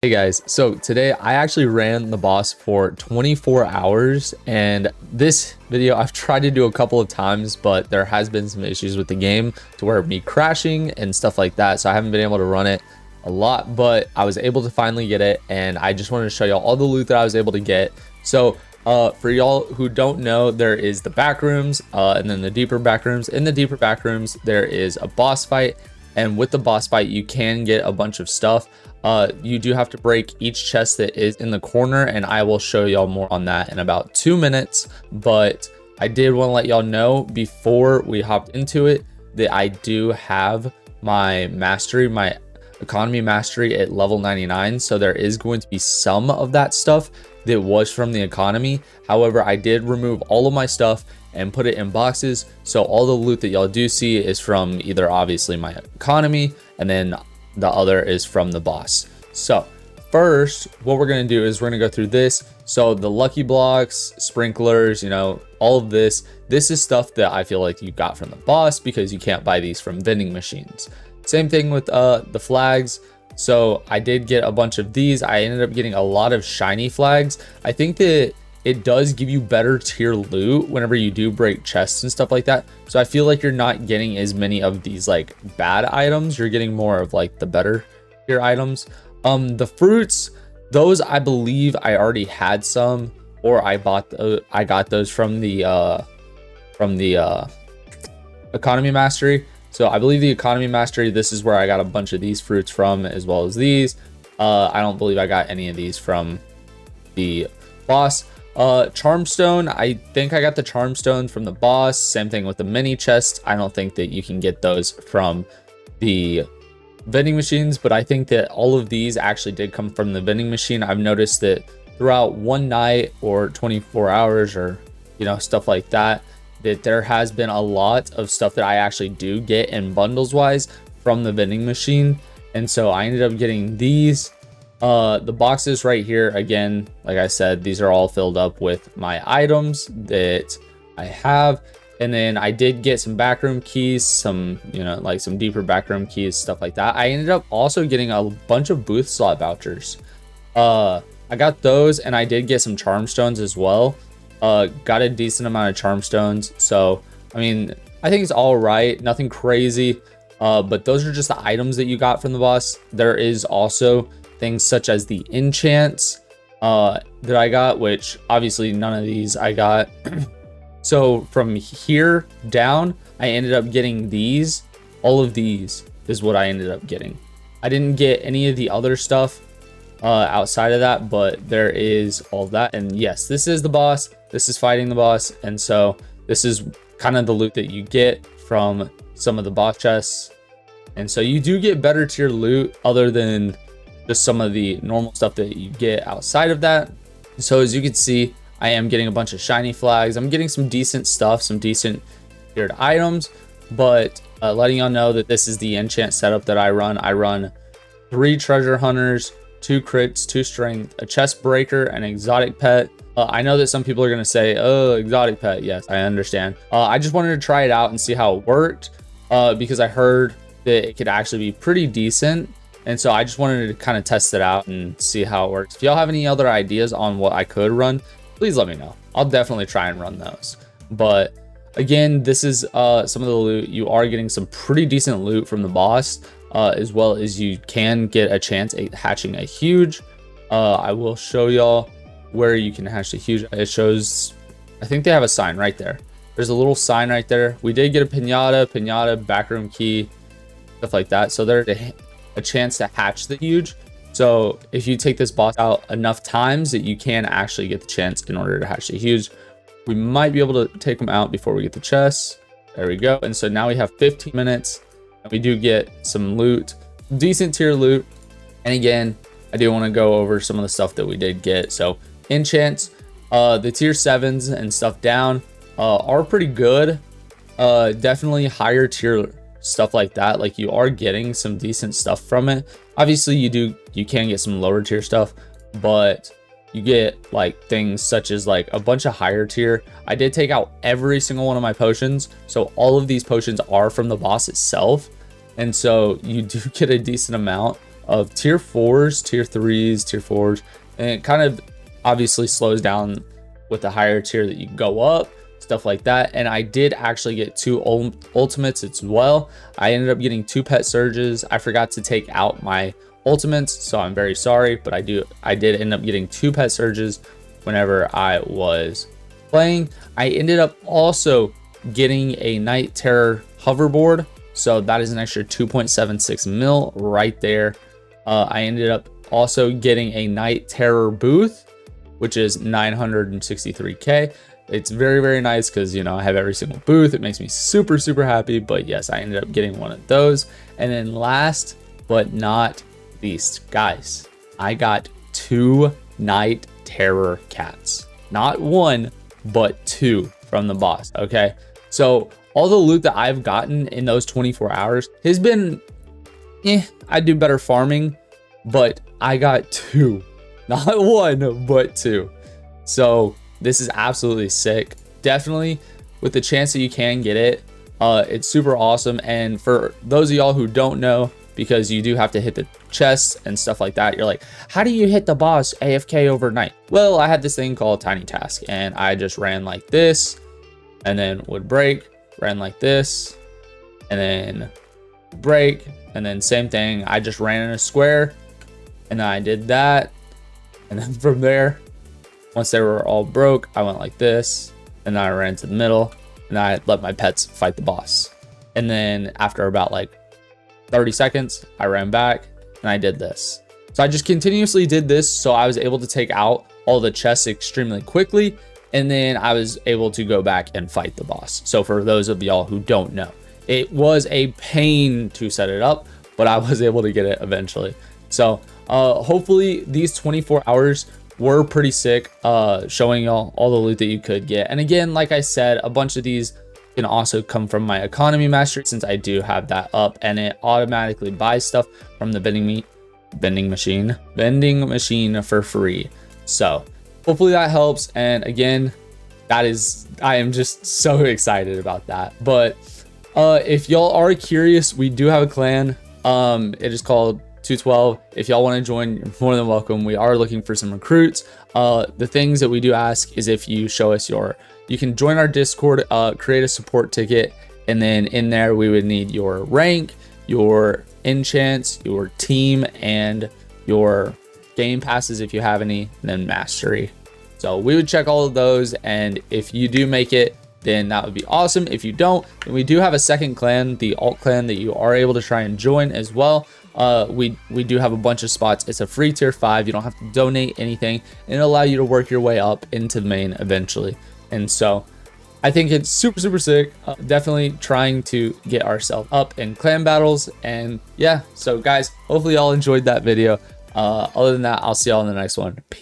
Hey guys, so today I actually ran the boss for 24 hours, and this video I've tried to do a couple of times, but there has been some issues with the game to where me crashing and stuff like that, so I haven't been able to run it a lot, but I was able to finally get it, and I just wanted to show y'all all the loot that I was able to get. So for y'all who don't know, there is the backrooms and then the deeper backrooms. In the deeper backrooms there is a boss fight, and with the boss fight you can get a bunch of stuff. You do have to break each chest that is in the corner, and I will show y'all more on that in about 2 minutes. But I did want to let y'all know before we hopped into it that I do have my mastery, my economy mastery at level 99. So there is going to be some of that stuff that was from the economy. However, I did remove all of my stuff and put it in boxes, so all the loot that y'all do see is from either obviously my economy, and then the other is from the boss. So first, what we're going to do is we're going to go through this. So the lucky blocks, sprinklers, all of this is stuff that I feel like you got from the boss, because you can't buy these from vending machines. Same thing with the flags. So I did get a bunch of these. I ended up getting a lot of shiny flags. I think that it does give you better tier loot whenever you do break chests and stuff like that. So I feel like you're not getting as many of these like bad items. You're getting more of like the better tier items. The fruits, those I believe I already had some, or I got those from the economy mastery. So I believe the economy mastery, this is where I got a bunch of these fruits from, as well as these. I don't believe I got any of these from the boss. Charmstone, I think I got the charmstone from the boss. Same thing with the mini chests. I don't think that you can get those from the vending machines, but I think that all of these actually did come from the vending machine. I've noticed that throughout one night or 24 hours or stuff like that, that there has been a lot of stuff that I actually do get in bundles wise from the vending machine. And so I ended up getting these. The boxes right here, again, like I said, these are all filled up with my items that I have. And then I did get some backroom keys, some like some deeper backroom keys, stuff like that. I ended up also getting a bunch of booth slot vouchers. I got those, and I did get some charm stones as well. Got a decent amount of charm stones, so I mean, I think it's all right, nothing crazy. But those are just the items that you got from the boss. There is also things such as the enchants that I got, which obviously none of these I got. So from here down, I ended up getting these. All of these is what I ended up getting. I didn't get any of the other stuff outside of that, but there is all that. And yes, this is the boss. This is fighting the boss. And so this is kind of the loot that you get from some of the boss chests. And so you do get better tier loot other than just some of the normal stuff that you get outside of that. So as you can see, I am getting a bunch of shiny flags. I'm getting some decent stuff, some decent tiered items, but letting y'all know that this is the enchant setup that I run. I run 3 treasure hunters, 2 crits, 2 strength, a chest breaker, an exotic pet. I know that some people are going to say, oh, exotic pet. Yes, I understand. I just wanted to try it out and see how it worked because I heard that it could actually be pretty decent. And so I just wanted to kind of test it out and see how it works. If y'all have any other ideas on what I could run, please let me know. I'll definitely try and run those. But again, this is some of the loot. You are getting some pretty decent loot from the boss, as well as you can get a chance at hatching a huge. I will show y'all where you can hatch the huge. It shows, I think they have a sign right there. There's a little sign right there. We did get a pinata, backroom key, stuff like that. So there's a chance to hatch the huge. So if you take this boss out enough times, that you can actually get the chance in order to hatch the huge. We might be able to take them out before we get the chests. There we go. And so now we have 15 minutes. And we do get some loot, decent tier loot. And again, I do want to go over some of the stuff that we did get. So enchants, the tier 7s and stuff down are pretty good. Definitely higher tier stuff like that, like you are getting some decent stuff from it. Obviously you can get some lower tier stuff, but you get like things such as like a bunch of higher tier. I did take out every single one of my potions, so all of these potions are from the boss itself, and so you do get a decent amount of tier 4s, tier 3s, tier 4s, and it kind of obviously slows down with the higher tier that you go up, stuff like that. And I did actually get 2 ultimates as well. I ended up getting 2 pet surges. I forgot to take out my ultimates, so I'm very sorry, but I did end up getting 2 pet surges whenever I was playing. I ended up also getting a Night Terror hoverboard, so that is an extra 2.76 mil right there. I ended up also getting a Night Terror booth, which is 963k. It's very, very nice because, you know, I have every single booth. It makes me super, super happy. But yes, I ended up getting one of those. And then last but not least, guys, I got 2 Night Terror cats. Not 1, but 2 from the boss. Okay, so all the loot that I've gotten in those 24 hours has been, I do better farming, but I got 2, not 1, but 2. So this is absolutely sick. Definitely, with the chance that you can get it, it's super awesome. And for those of y'all who don't know, because you do have to hit the chests and stuff like that, you're like, how do you hit the boss AFK overnight? Well, I had this thing called Tiny Task, and I just ran like this, and then would break, ran like this, and then break, and then same thing. I just ran in a square, and then I did that, and then from there, once they were all broke, I went like this, and then I ran to the middle, and I let my pets fight the boss. And then after about like 30 seconds, I ran back and I did this. So I just continuously did this, so I was able to take out all the chests extremely quickly, and then I was able to go back and fight the boss. So for those of y'all who don't know, it was a pain to set it up, but I was able to get it eventually. So hopefully these 24 hours were pretty sick, showing y'all all the loot that you could get. And again, like I said, a bunch of these can also come from my economy mastery, since I do have that up, and it automatically buys stuff from the vending machine for free. So hopefully that helps. And again, I am just so excited about that. But if y'all are curious, we do have a clan. It is called 212. If y'all want to join, you're more than welcome. We are looking for some recruits. The things that we do ask is if you show us you can join our Discord, create a support ticket, and then in there we would need your rank, your enchants, your team, and your game passes if you have any, and then mastery. So we would check all of those, and if you do make it, then that would be awesome. If you don't, then we do have a second clan, the alt clan, that you are able to try and join as well. We do have a bunch of spots. It's a free tier 5. You don't have to donate anything, and it'll allow you to work your way up into the main eventually. And so I think it's super, super sick. Definitely trying to get ourselves up in clan battles. And yeah, so guys, hopefully y'all enjoyed that video. Other than that, I'll see y'all in the next one. Peace.